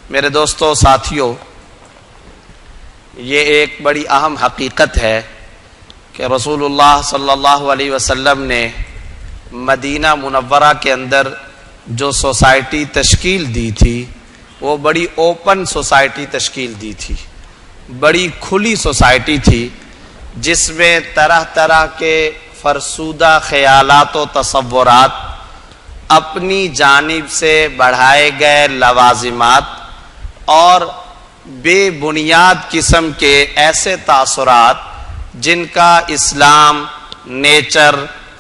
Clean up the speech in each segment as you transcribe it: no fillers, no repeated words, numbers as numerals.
میرے دوستو ساتھیو، یہ ایک بڑی اہم حقیقت ہے کہ رسول اللہ صلی اللہ علیہ وسلم نے مدینہ منورہ کے اندر جو سوسائٹی تشکیل دی تھی وہ بڑی اوپن سوسائٹی تشکیل دی تھی، بڑی کھلی سوسائٹی تھی، جس میں طرح طرح کے فرسودہ خیالات و تصورات، اپنی جانب سے بڑھائے گئے لوازمات اور بے بنیاد قسم کے ایسے تاثرات جن کا اسلام، نیچر،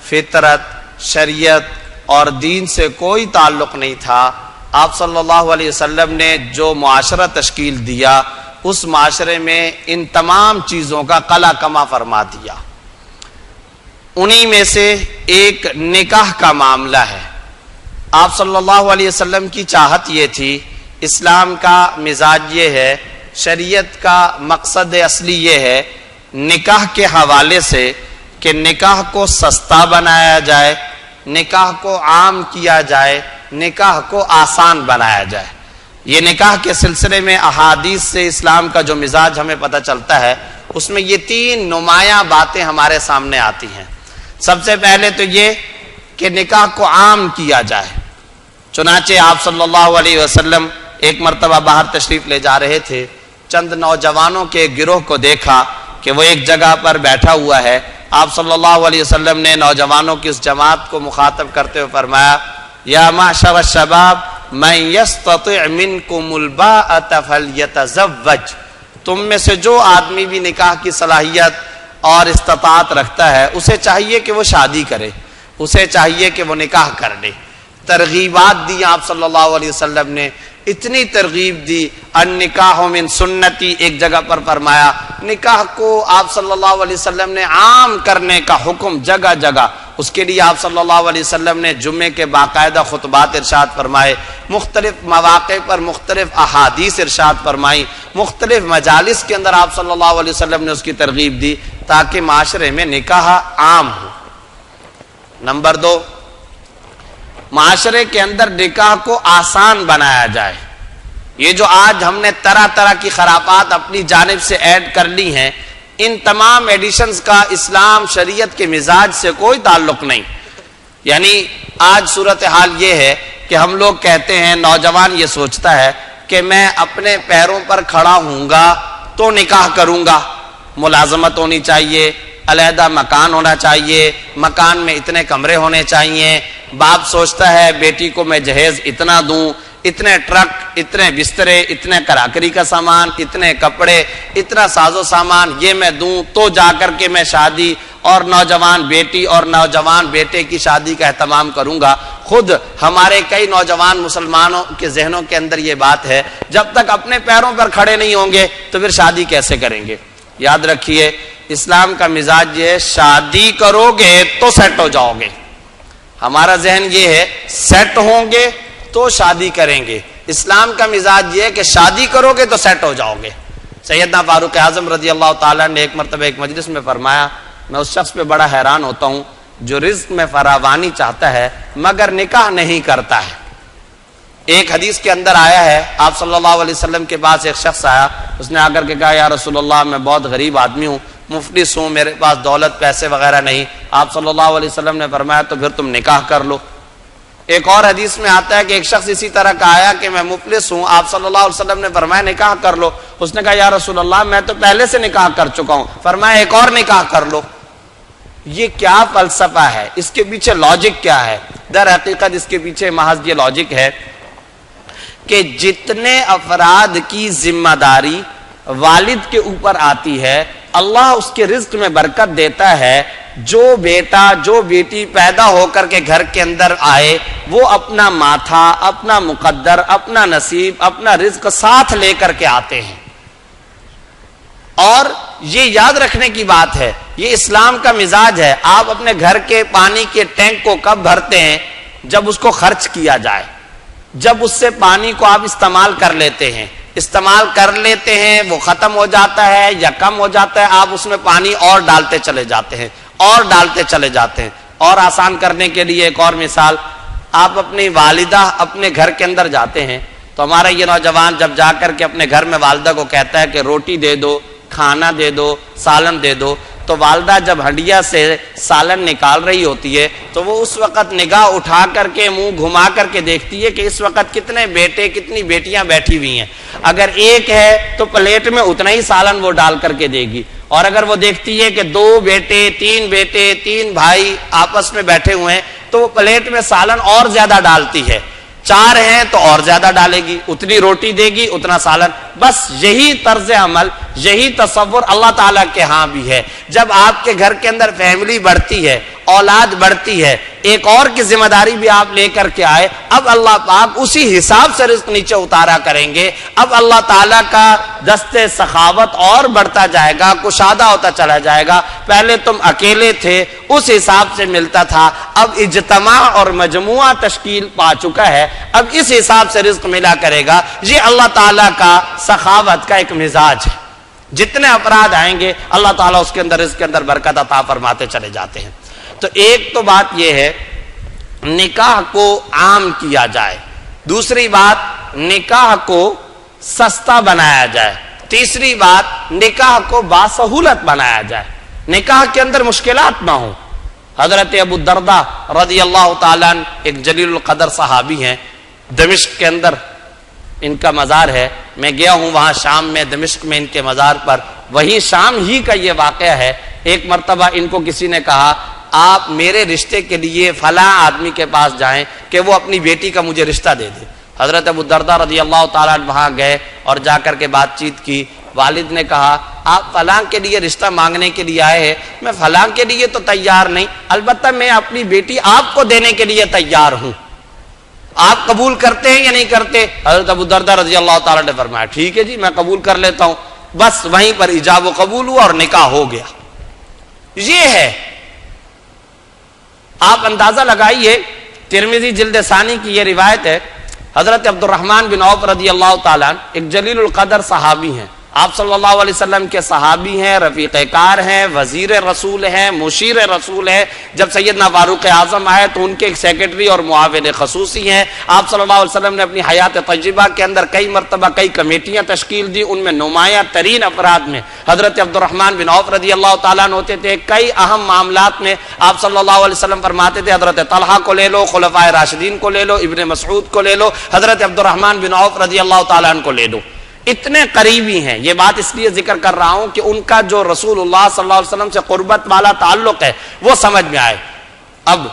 فطرت، شریعت اور دین سے کوئی تعلق نہیں تھا، آپ صلی اللہ علیہ وسلم نے جو معاشرہ تشکیل دیا اس معاشرے میں ان تمام چیزوں کا قلع کما فرما دیا۔ انہی میں سے ایک نکاح کا معاملہ ہے۔ آپ صلی اللہ علیہ وسلم کی چاہت یہ تھی، اسلام کا مزاج یہ ہے، شریعت کا مقصد اصلی یہ ہے نکاح کے حوالے سے کہ نکاح کو سستا بنایا جائے، نکاح کو عام کیا جائے، نکاح کو آسان بنایا جائے۔ یہ نکاح کے سلسلے میں احادیث سے اسلام کا جو مزاج ہمیں پتہ چلتا ہے، اس میں یہ تین نمایاں باتیں ہمارے سامنے آتی ہیں۔ سب سے پہلے تو یہ کہ نکاح کو عام کیا جائے۔ چنانچہ آپ صلی اللہ علیہ وسلم ایک مرتبہ باہر تشریف لے جا رہے تھے، چند نوجوانوں کے گروہ کو دیکھا کہ وہ ایک جگہ پر بیٹھا ہوا ہے۔ آپ صلی اللہ علیہ وسلم نے نوجوانوں کی اس جماعت کو مخاطب کرتے ہوئے فرمایا، یا معشر الشباب من یستطع منکم الباءۃ فلیتزوج، تم میں سے جو آدمی بھی نکاح کی صلاحیت اور استطاعت رکھتا ہے اسے چاہیے کہ وہ شادی کرے، اسے چاہیے کہ وہ نکاح کر لے۔ ترغیبات دی آپ صلی اللہ علیہ وسلم نے، اتنی ترغیب دی، النکاح من سنتی ایک جگہ پر فرمایا۔ نکاح کو آپ صلی اللہ علیہ وسلم نے عام کرنے کا حکم جگہ جگہ، اس کے لیے آپ صلی اللہ علیہ وسلم نے جمعے کے باقاعدہ خطبات ارشاد فرمائے، مختلف مواقع پر مختلف احادیث ارشاد فرمائی، مختلف مجالس کے اندر آپ صلی اللہ علیہ وسلم نے اس کی ترغیب دی تاکہ معاشرے میں نکاح عام ہو۔ نمبر 2، معاشرے کے اندر نکاح کو آسان بنایا جائے۔ یہ جو آج ہم نے طرح طرح کی خرافات اپنی جانب سے ایڈ کر لی ہیں، ان تمام ایڈیشنز کا اسلام شریعت کے مزاج سے کوئی تعلق نہیں۔ یعنی آج صورتحال یہ ہے کہ ہم لوگ کہتے ہیں، نوجوان یہ سوچتا ہے کہ میں اپنے پیروں پر کھڑا ہوں گا تو نکاح کروں گا، ملازمت ہونی چاہیے، علیحدہ مکان ہونا چاہیے، مکان میں اتنے کمرے ہونے چاہیے، باپ سوچتا ہے بیٹی کو میں جہیز اتنا دوں، اتنے ٹرک، اتنے بسترے، اتنے کراکری کا سامان، اتنے کپڑے، اتنا ساز و سامان یہ میں دوں تو جا کر کے میں شادی اور نوجوان بیٹی اور نوجوان بیٹے کی شادی کا اہتمام کروں گا۔ خود ہمارے کئی نوجوان مسلمانوں کے ذہنوں کے اندر یہ بات ہے، جب تک اپنے پیروں پر کھڑے نہیں ہوں گے تو پھر شادی کیسے کریں گے؟ یاد رکھیے، اسلام کا مزاج یہ ہے، شادی کرو گے تو سیٹ ہو جاؤ گے۔ ہمارا ذہن یہ ہے سیٹ ہوں گے تو شادی کریں گے، اسلام کا مزاج یہ ہے کہ شادی کرو گے تو سیٹ ہو جاؤ گے۔ سیدنا فاروق اعظم رضی اللہ تعالیٰ نے ایک مرتبہ ایک مجلس میں فرمایا، میں اس شخص پہ بڑا حیران ہوتا ہوں جو رزق میں فراوانی چاہتا ہے مگر نکاح نہیں کرتا ہے۔ ایک حدیث کے اندر آیا ہے، آپ صلی اللہ علیہ وسلم کے پاس ایک شخص آیا، اس نے آ کر کے کہا، یا رسول اللہ میں بہت غریب آدمی ہوں، مفلس ہوں، میرے پاس دولت پیسے وغیرہ نہیں۔ آپ صلی اللہ علیہ وسلم نے فرمایا تو پھر تم نکاح کر لو۔ ایک اور حدیث میں آتا ہے کہ ایک شخص اسی طرح کا آیا کہ میں مفلس ہوں، آپ صلی اللہ علیہ وسلم نے فرمایا نکاح کر لو۔ اس نے کہا، یا رسول اللہ میں تو پہلے سے نکاح کر چکا ہوں۔ فرمایا ایک اور نکاح کر لو۔ یہ کیا فلسفہ ہے؟ اس کے پیچھے لاجک کیا ہے؟ در حقیقت اس کے پیچھے محض یہ لاجک ہے کہ جتنے افراد کی ذمہ داری والد کے اوپر آتی ہے، اللہ اس کے رزق میں برکت دیتا ہے۔ جو بیٹا جو بیٹی پیدا ہو کر کے گھر کے اندر آئے، وہ اپنا ماتھا، اپنا مقدر، اپنا نصیب، اپنا رزق ساتھ لے کر کے آتے ہیں۔ اور یہ یاد رکھنے کی بات ہے، یہ اسلام کا مزاج ہے۔ آپ اپنے گھر کے پانی کے ٹینک کو کب بھرتے ہیں؟ جب اس کو خرچ کیا جائے، جب اس سے پانی کو آپ استعمال کر لیتے ہیں، استعمال کر لیتے ہیں، وہ ختم ہو جاتا ہے یا کم ہو جاتا ہے، آپ اس میں پانی اور ڈالتے چلے جاتے ہیں۔ اور ڈالتے چلے جاتے ہیں۔ اور آسان کرنے کے لیے ایک اور مثال، آپ اپنی والدہ اپنے گھر کے اندر جاتے ہیں تو ہمارا یہ نوجوان جب جا کر کے اپنے گھر میں والدہ کو کہتا ہے کہ روٹی دے دو، کھانا دے دو، سالن دے دو، تو والدہ جب ہنڈیا سے سالن نکال رہی ہوتی ہے تو وہ اس وقت نگاہ اٹھا کر کے منہ گھما کر کے دیکھتی ہے کہ اس وقت کتنے بیٹے کتنی بیٹیاں بیٹھی ہوئی ہیں، اگر ایک ہے تو پلیٹ میں اتنا ہی سالن وہ ڈال کر کے دے گی، اور اگر وہ دیکھتی ہے کہ دو بیٹے تین بھائی آپس میں بیٹھے ہوئے ہیں تو وہ پلیٹ میں سالن اور زیادہ ڈالتی ہے، 4 ہیں تو اور زیادہ ڈالے گی، اتنی روٹی دے گی اتنا سالن۔ بس یہی طرز عمل، یہی تصور اللہ تعالیٰ کے ہاں بھی ہے۔ جب آپ کے گھر کے اندر فیملی بڑھتی ہے، اولاد بڑھتی ہے، ایک اور کی ذمہ داری بھی آپ لے کر کے آئے، اب اللہ پاک اسی حساب سے رزق نیچے اتارا کریں گے، اب اللہ تعالیٰ کا دست سخاوت اور بڑھتا جائے گا، کشادہ ہوتا چلا جائے گا۔ پہلے تم اکیلے تھے اس حساب سے ملتا تھا، اب اجتماع اور مجموعہ تشکیل پا چکا ہے، اب اس حساب سے رزق ملا کرے گا۔ یہ اللہ تعالیٰ کا سخاوت کا ایک مزاج ہے، جتنے افراد آئیں گے اللہ تعالیٰ اس کے اندر رزق کے اندر برکت عطا فرماتے چلے جاتے ہیں۔ تو ایک تو بات یہ ہے نکاح کو عام کیا جائے، دوسری بات نکاح کو سستا بنایا جائے، تیسری بات نکاح کو باسہولت بنایا جائے، نکاح کے اندر مشکلات نہ ہوں۔ حضرت ابو الدرداء رضی اللہ تعالیٰ عنہ ایک جلیل القدر صحابی ہیں، دمشق کے اندر ان کا مزار ہے، میں گیا ہوں وہاں شام میں، دمشق میں ان کے مزار پر، وہی شام ہی کا یہ واقعہ ہے۔ ایک مرتبہ ان کو کسی نے کہا آپ میرے رشتے کے لیے فلاں آدمی کے پاس جائیں کہ وہ اپنی بیٹی کا مجھے رشتہ دے دے۔ حضرت ابو الدرداء رضی اللہ تعالیٰ عنہ وہاں گئے اور جا کر کے بات چیت کی۔ والد نے کہا آپ فلاں کے لیے رشتہ مانگنے کے لیے آئے ہیں، میں فلاں کے لیے تو تیار نہیں، البتہ میں اپنی بیٹی آپ کو دینے کے لیے تیار ہوں، آپ قبول کرتے ہیں یا نہیں کرتے؟ حضرت ابو الدرداء رضی اللہ تعالیٰ نے فرمایا ٹھیک ہے جی میں قبول کر لیتا ہوں۔ بس وہیں پر ایجاب و قبول ہوا اور نکاح ہو گیا۔ یہ ہے، آپ اندازہ لگائیے، ترمذی جلد ثانی کی یہ روایت ہے، حضرت عبد الرحمن بن عوف رضی اللہ تعالیٰ عنہ ایک جلیل القدر صحابی ہیں، آپ صلی اللہ علیہ وسلم کے صحابی ہیں، رفیق کار ہیں، وزیر رسول ہیں، مشیر رسول ہیں۔ جب سیدنا فاروق اعظم آئے تو ان کے ایک سیکرٹری اور معاون خصوصی ہیں۔ آپ صلی اللہ علیہ وسلم نے اپنی حیات طیبہ کے اندر کئی مرتبہ کئی کمیٹیاں تشکیل دی، ان میں نمایاں ترین افراد میں حضرت عبد الرحمن بن عوف رضی اللہ تعالیٰ عنہ ہوتے تھے۔ کئی اہم معاملات میں آپ صلی اللہ علیہ وسلم فرماتے تھے حضرت طلحہ کو لے لو، خلفائے راشدین کو لے لو، ابن مسعود کو لے لو، حضرت عبد الرحمن بن عوف رضی اللہ تعالیٰ عنہ کو لے لو، اتنے قریبی ہیں۔ یہ بات اس لیے ذکر کر رہا ہوں کہ ان کا جو رسول اللہ صلی اللہ علیہ وسلم سے قربت والا تعلق ہے وہ سمجھ میں آئے۔ اب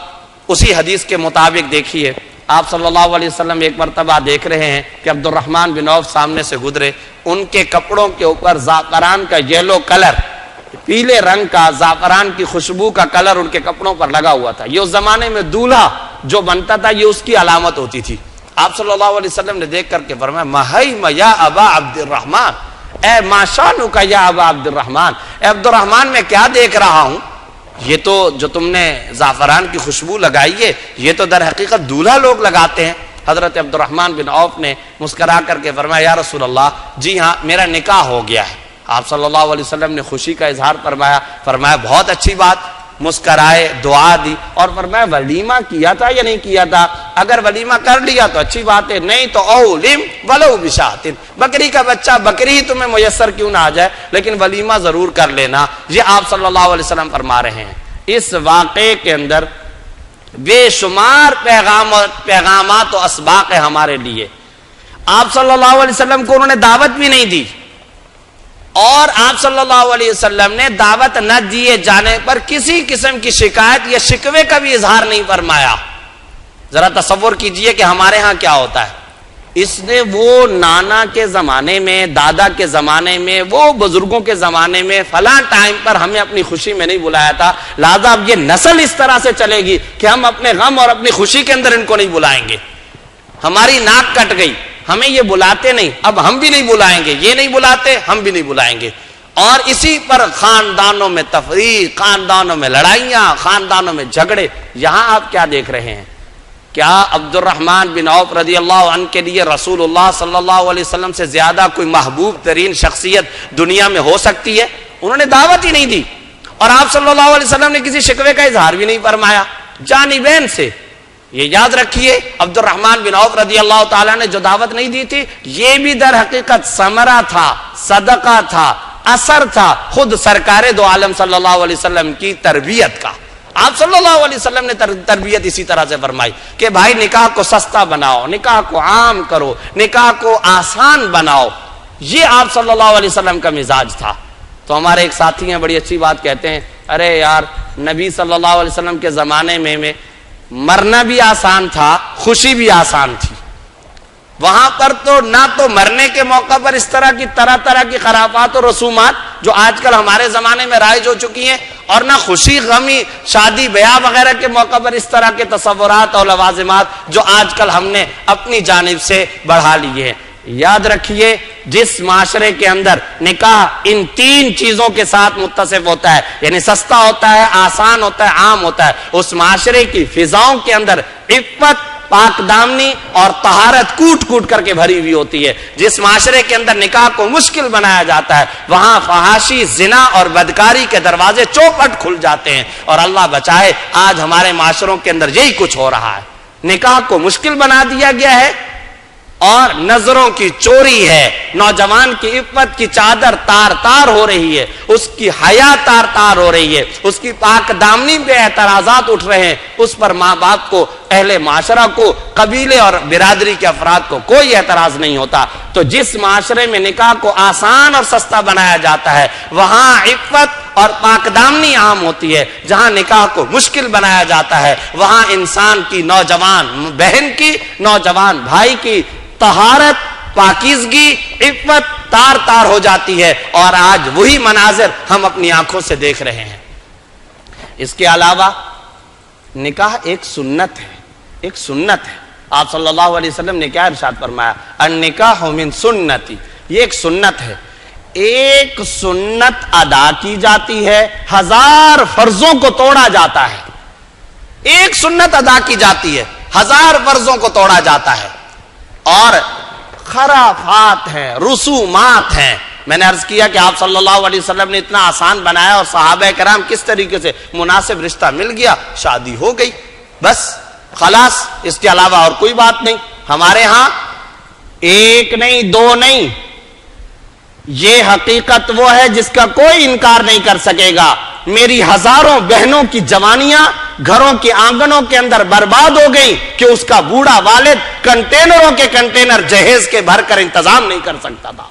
اسی حدیث کے مطابق دیکھیے، آپ صلی اللہ علیہ وسلم ایک مرتبہ دیکھ رہے ہیں کہ عبد الرحمن بن عوف سامنے سے گزرے، ان کے کپڑوں کے اوپر زعفران کا یلو کلر، پیلے رنگ کا زعفران کی خوشبو کا کلر ان کے کپڑوں پر لگا ہوا تھا۔ یہ اس زمانے میں دولہا جو بنتا تھا یہ اس کی علامت ہوتی تھی۔ آپ صلی اللہ علیہ وسلم نے دیکھ کر کے فرمایا مہیم یا ابا عبد الرحمن، اے ماشانو کا یا ابا عبد الرحمن، اے عبد الرحمن میں کیا دیکھ رہا ہوں، یہ تو جو تم نے زعفران کی خوشبو لگائی ہے یہ تو در حقیقت دولہا لوگ لگاتے ہیں۔ حضرت عبد الرحمن بن عوف نے مسکرا کر کے فرمایا یا رسول اللہ جی ہاں میرا نکاح ہو گیا ہے۔ آپ صلی اللہ علیہ وسلم نے خوشی کا اظہار فرمایا بہت اچھی بات، مسکرائے، دعا دی اور فرمایا ولیمہ کیا تھا یا نہیں کیا تھا؟ اگر ولیمہ کر لیا تو اچھی بات ہے، نہیں تو اولم ولو بشاتن، بکری کا بچہ بکری تمہیں میسر کیوں نہ آ جائے لیکن ولیمہ ضرور کر لینا۔ یہ آپ صلی اللہ علیہ وسلم فرما رہے ہیں۔ اس واقعے کے اندر بے شمار پیغامات و اسباق ہے ہمارے لیے۔ آپ صلی اللہ علیہ وسلم کو انہوں نے دعوت بھی نہیں دی، اور آپ صلی اللہ علیہ وسلم نے دعوت نہ دیے جانے پر کسی قسم کی شکایت یا شکوے کا بھی اظہار نہیں فرمایا۔ ذرا تصور کیجئے کہ ہمارے ہاں کیا ہوتا ہے، اس نے وہ نانا کے زمانے میں، دادا کے زمانے میں، وہ بزرگوں کے زمانے میں فلاں ٹائم پر ہمیں اپنی خوشی میں نہیں بلایا تھا، لہذا اب یہ نسل اس طرح سے چلے گی کہ ہم اپنے غم اور اپنی خوشی کے اندر ان کو نہیں بلائیں گے۔ ہماری ناک کٹ گئی، ہمیں یہ بلاتے نہیں، اب ہم بھی نہیں بلائیں گے، یہ نہیں بلاتے ہم بھی نہیں بلائیں گے۔ اور اسی پر خاندانوں میں تفریق، خاندانوں میں لڑائیاں، خاندانوں میں جھگڑے۔ یہاں آپ کیا دیکھ رہے ہیں؟ کیا عبد الرحمن بن عوف رضی اللہ عنہ کے لیے رسول اللہ صلی اللہ علیہ وسلم سے زیادہ کوئی محبوب ترین شخصیت دنیا میں ہو سکتی ہے؟ انہوں نے دعوت ہی نہیں دی، اور آپ صلی اللہ علیہ وسلم نے کسی شکوے کا اظہار بھی نہیں فرمایا جانبین سے. یہ یاد رکھیے عبد الرحمن بن عوف رضی اللہ تعالیٰ نے جو دعوت نہیں دی تھی یہ بھی در حقیقت ثمرہ تھا، صدقہ تھا، اثر تھا خود سرکار دو عالم صلی اللہ علیہ وسلم کی تربیت کا. آپ صلی اللہ علیہ وسلم نے تربیت اسی طرح سے فرمائی کہ بھائی نکاح کو سستا بناؤ، نکاح کو عام کرو، نکاح کو آسان بناؤ. یہ آپ صلی اللہ علیہ وسلم کا مزاج تھا. تو ہمارے ایک ساتھی ہیں بڑی اچھی بات کہتے ہیں، ارے یار نبی صلی اللہ علیہ وسلم کے زمانے میں مرنا بھی آسان تھا، خوشی بھی آسان تھی. وہاں پر تو نہ تو مرنے کے موقع پر اس طرح کی خرافات اور رسومات جو آج کل ہمارے زمانے میں رائج ہو چکی ہیں، اور نہ خوشی غمی شادی بیاہ وغیرہ کے موقع پر اس طرح کے تصورات اور لوازمات جو آج کل ہم نے اپنی جانب سے بڑھا لیے ہیں. یاد رکھیے جس معاشرے کے اندر نکاح ان تین چیزوں کے ساتھ متصف ہوتا ہے، یعنی سستا ہوتا ہے، آسان ہوتا ہے، عام ہوتا ہے، اس معاشرے کی فضاؤں کے اندر عفت، پاک دامنی اور طہارت کوٹ کوٹ کر کے بھری ہوئی ہوتی ہے. جس معاشرے کے اندر نکاح کو مشکل بنایا جاتا ہے وہاں فحاشی، زنا اور بدکاری کے دروازے چوپٹ کھل جاتے ہیں. اور اللہ بچائے آج ہمارے معاشروں کے اندر یہی کچھ ہو رہا ہے. نکاح کو مشکل بنا دیا گیا ہے اور نظروں کی چوری ہے. نوجوان کی عفت کی چادر تار تار ہو رہی ہے، اس کی حیا تار تار ہو رہی ہے، اس کی پاک دامنی پہ اعتراضات اٹھ رہے ہیں. اس پر ماں باپ کو، اہل معاشرہ کو، قبیلے اور برادری کے افراد کو کوئی اعتراض نہیں ہوتا. تو جس معاشرے میں نکاح کو آسان اور سستا بنایا جاتا ہے وہاں عفت اور پاک دامنی عام ہوتی ہے. جہاں نکاح کو مشکل بنایا جاتا ہے وہاں انسان کی، نوجوان بہن کی، نوجوان بھائی کی طہارت، پاکیزگی، عفت تار تار ہو جاتی ہے. اور آج وہی مناظر ہم اپنی آنکھوں سے دیکھ رہے ہیں. اس کے علاوہ نکاح ایک سنت ہے، ایک سنت ہے. آپ صلی اللہ علیہ وسلم نے کیا ارشاد فرمایا؟ النکاح من سنتی. یہ ایک سنت ہے. ایک سنت ادا کی جاتی ہے، 1000 فرضوں کو توڑا جاتا ہے. ایک سنت ادا کی جاتی ہے، 1000 فرضوں کو توڑا جاتا ہے. اور خرافات ہیں، رسومات ہیں. میں نے عرض کیا کہ آپ صلی اللہ علیہ وسلم نے اتنا آسان بنایا اور صحابہ کرام کس طریقے سے مناسب رشتہ مل گیا، شادی ہو گئی، بس خلاص. اس کے علاوہ اور کوئی بات نہیں. ہمارے ہاں ایک نہیں، دو نہیں، یہ حقیقت وہ ہے جس کا کوئی انکار نہیں کر سکے گا. میری ہزاروں بہنوں کی جوانیاں گھروں کے آنگنوں کے اندر برباد ہو گئی کہ اس کا بوڑھا والد کنٹینروں کے کنٹینر جہیز کے بھر کر انتظام نہیں کر سکتا تھا.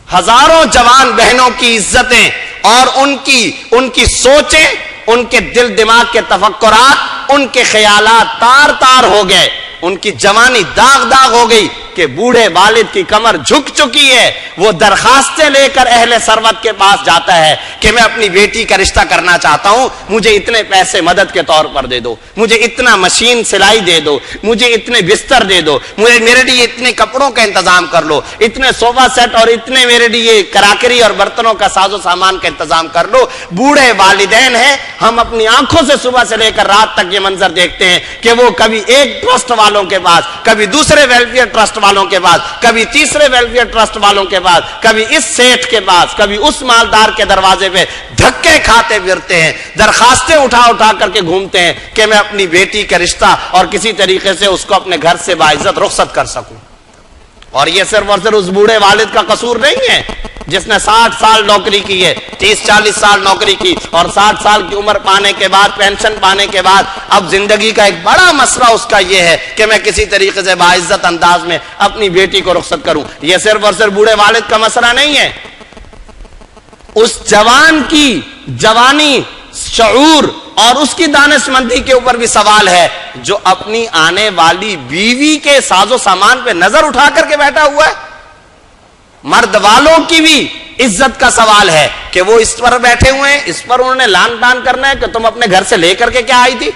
ہزاروں جوان بہنوں کی عزتیں اور ان کی سوچیں، ان کے دل دماغ کے تفکرات، ان کے خیالات تار تار ہو گئے. ان کی جوانی داغ داغ ہو گئی کہ بوڑھے والد کی کمر جھک چکی ہے. وہ درخواستیں لے کر اہل ثروت کے پاس جاتا ہے کہ میں اپنی بیٹی کا رشتہ کرنا چاہتا ہوں، مجھے اتنے پیسے مدد کے طور پر دے دو، مجھے اتنا مشین سلائی دے دو، مجھے اتنے بستر دے دو، میرے لیے اتنے کپڑوں کا انتظام کر لو، اتنے صوفہ سیٹ اور اتنے میرے لیے کراکری اور برتنوں کا ساز و سامان کا انتظام کر لو. بوڑھے والدین ہیں، ہم اپنی آنکھوں سے صبح سے لے کر رات تک یہ منظر دیکھتے ہیں کہ وہ کبھی ایک ٹرسٹ والوں کے پاس، کبھی دوسرے ویلفیئر ٹرسٹ والوں کے پاس، کبھی تیسرے ویلفیئر ٹرسٹ والوں کے پاس، کبھی اس سیٹ کے پاس، کبھی اس مالدار کے دروازے پہ دھکے کھاتے پھرتے ہیں، درخواستیں اٹھا اٹھا کر کے گھومتے ہیں کہ میں اپنی بیٹی کا رشتہ اور کسی طریقے سے اس کو اپنے گھر سے باعزت رخصت کر سکوں. اور یہ صرف اور صرف اس بوڑھے والد کا قصور نہیں ہے جس نے 60 سال نوکری کی ہے، 30-40 سال نوکری کی اور 60 سال کی عمر پانے کے بعد، پینشن پانے کے بعد اب زندگی کا ایک بڑا مسئلہ اس کا یہ ہے کہ میں کسی طریقے سے باعزت انداز میں اپنی بیٹی کو رخصت کروں. یہ صرف اور صرف بوڑھے والد کا مسئلہ نہیں ہے. اس جوان کی جوانی، شعور اور اس کی دانشمندی کے اوپر بھی سوال ہے جو اپنی آنے والی بیوی کے ساز و سامان پہ نظر اٹھا کر کے بیٹھا ہوا ہے. مرد والوں کی بھی عزت کا سوال ہے کہ وہ اس پر بیٹھے ہوئے ہیں، اس پر انہوں نے لان تان کرنا ہے کہ تم اپنے گھر سے لے کر کے کیا آئی تھی.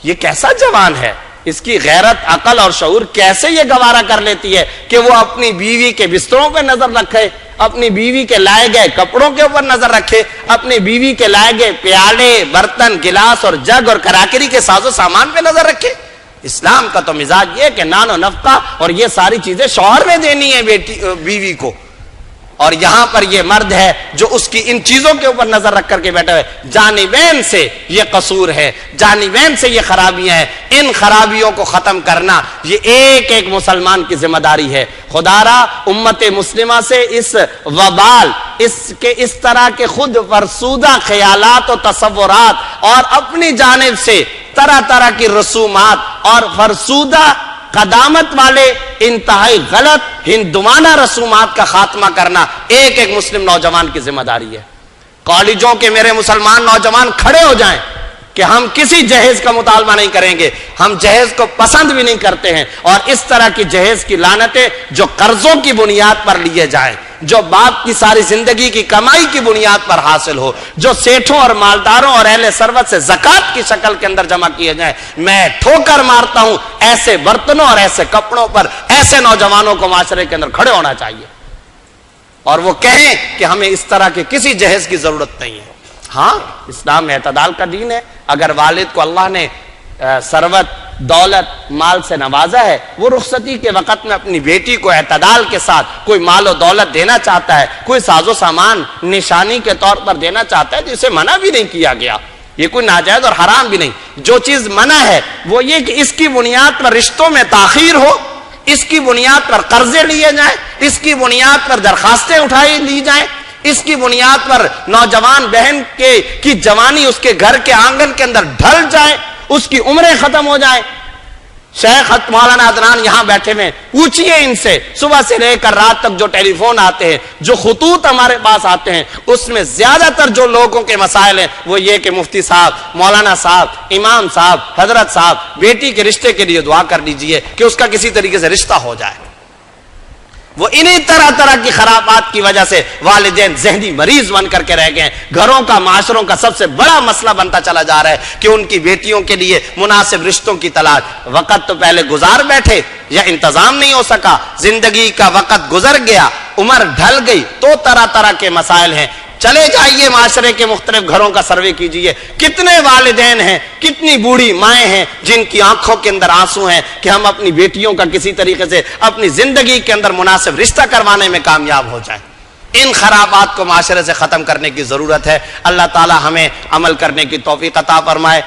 یہ کیسا جوان ہے، اس کی غیرت، عقل اور شعور کیسے یہ گوارا کر لیتی ہے کہ وہ اپنی بیوی کے بستروں پہ نظر رکھے، اپنی بیوی کے لائے گئے کپڑوں کے اوپر نظر رکھے، اپنی بیوی کے لائے گئے پیالے، برتن، گلاس اور جگ اور کراکری کے ساز و سامان پہ نظر رکھے. اسلام کا تو مزاج یہ کہ نان و نفقہ اور یہ ساری چیزیں شوہر نے دینی ہے بیوی کو. اور یہاں پر یہ مرد ہے جو اس کی ان چیزوں کے اوپر نظر رکھ کر کے بیٹھے ہوئے. جانبین سے یہ قصور ہے, جانبین سے یہ خرابیاں ہیں. ان خرابیوں کو ختم کرنا یہ ایک ایک مسلمان کی ذمہ داری ہے. خدا را امت مسلمہ سے اس وبال, اس طرح کے خود فرسودہ خیالات و تصورات اور اپنی جانب سے طرح طرح کی رسومات اور فرسودہ قدامت والے انتہائی غلط ہندوانہ رسومات کا خاتمہ کرنا ایک ایک مسلم نوجوان کی ذمہ داری ہے. کالجوں کے میرے مسلمان نوجوان کھڑے ہو جائیں کہ ہم کسی جہیز کا مطالبہ نہیں کریں گے, ہم جہیز کو پسند بھی نہیں کرتے ہیں. اور اس طرح کی جہیز کی لعنتیں جو قرضوں کی بنیاد پر لیے جائیں, جو باپ کی ساری زندگی کی کمائی کی بنیاد پر حاصل ہو, جو سیٹھوں اور مالداروں اور اہل ثروت سے زکوٰۃ کی شکل کے اندر جمع کیے جائیں, میں ٹھوکر مارتا ہوں ایسے برتنوں اور ایسے کپڑوں پر ایسے نوجوانوں کو معاشرے کے اندر کھڑے ہونا چاہیے اور وہ کہیں کہ ہمیں اس طرح کے کسی جہیز کی ضرورت نہیں ہے. ہاں, اسلام اعتدال کا دین ہے. اگر والد کو اللہ نے ثروت, دولت, مال سے نوازا ہے, وہ رخصتی کے وقت میں اپنی بیٹی کو اعتدال کے ساتھ کوئی مال و دولت دینا چاہتا ہے, کوئی ساز و سامان نشانی کے طور پر دینا چاہتا ہے, جسے منع بھی نہیں کیا گیا. یہ کوئی ناجائز اور حرام بھی نہیں. جو چیز منع ہے وہ یہ کہ اس کی بنیاد پر رشتوں میں تاخیر ہو, اس کی بنیاد پر قرضے لیے جائیں, اس کی بنیاد پر درخواستیں اٹھائی لی جائیں, اس کی بنیاد پر نوجوان بہن کی جوانی اس کے گھر کے آنگن کے اندر ڈھل جائے, اس کی عمریں ختم ہو جائیں. شیخ مولانا عدنان یہاں بیٹھے ہوئے, پوچھئے ان سے صبح سے لے کر رات تک جو ٹیلی فون آتے ہیں, جو خطوط ہمارے پاس آتے ہیں, اس میں زیادہ تر جو لوگوں کے مسائل ہیں وہ یہ کہ مفتی صاحب, مولانا صاحب, امام صاحب, حضرت صاحب, بیٹی کے رشتے کے لیے دعا کر دیجئے کہ اس کا کسی طریقے سے رشتہ ہو جائے. وہ انہی طرح طرح کی خرابات کی وجہ سے والدین ذہنی مریض بن کر کے رہ گئے ہیں. گھروں کا, معاشروں کا سب سے بڑا مسئلہ بنتا چلا جا رہا ہے کہ ان کی بیٹیوں کے لیے مناسب رشتوں کی تلاش. وقت تو پہلے گزار بیٹھے یا انتظام نہیں ہو سکا, زندگی کا وقت گزر گیا, عمر ڈھل گئی, تو طرح طرح کے مسائل ہیں. چلے جائیے معاشرے کے مختلف گھروں کا سروے کیجئے, کتنے والدین ہیں, کتنی بوڑھی مائیں ہیں جن کی آنکھوں کے اندر آنسو ہیں کہ ہم اپنی بیٹیوں کا کسی طریقے سے اپنی زندگی کے اندر مناسب رشتہ کروانے میں کامیاب ہو جائیں. ان خرابات کو معاشرے سے ختم کرنے کی ضرورت ہے. اللہ تعالی ہمیں عمل کرنے کی توفیق عطا فرمائے.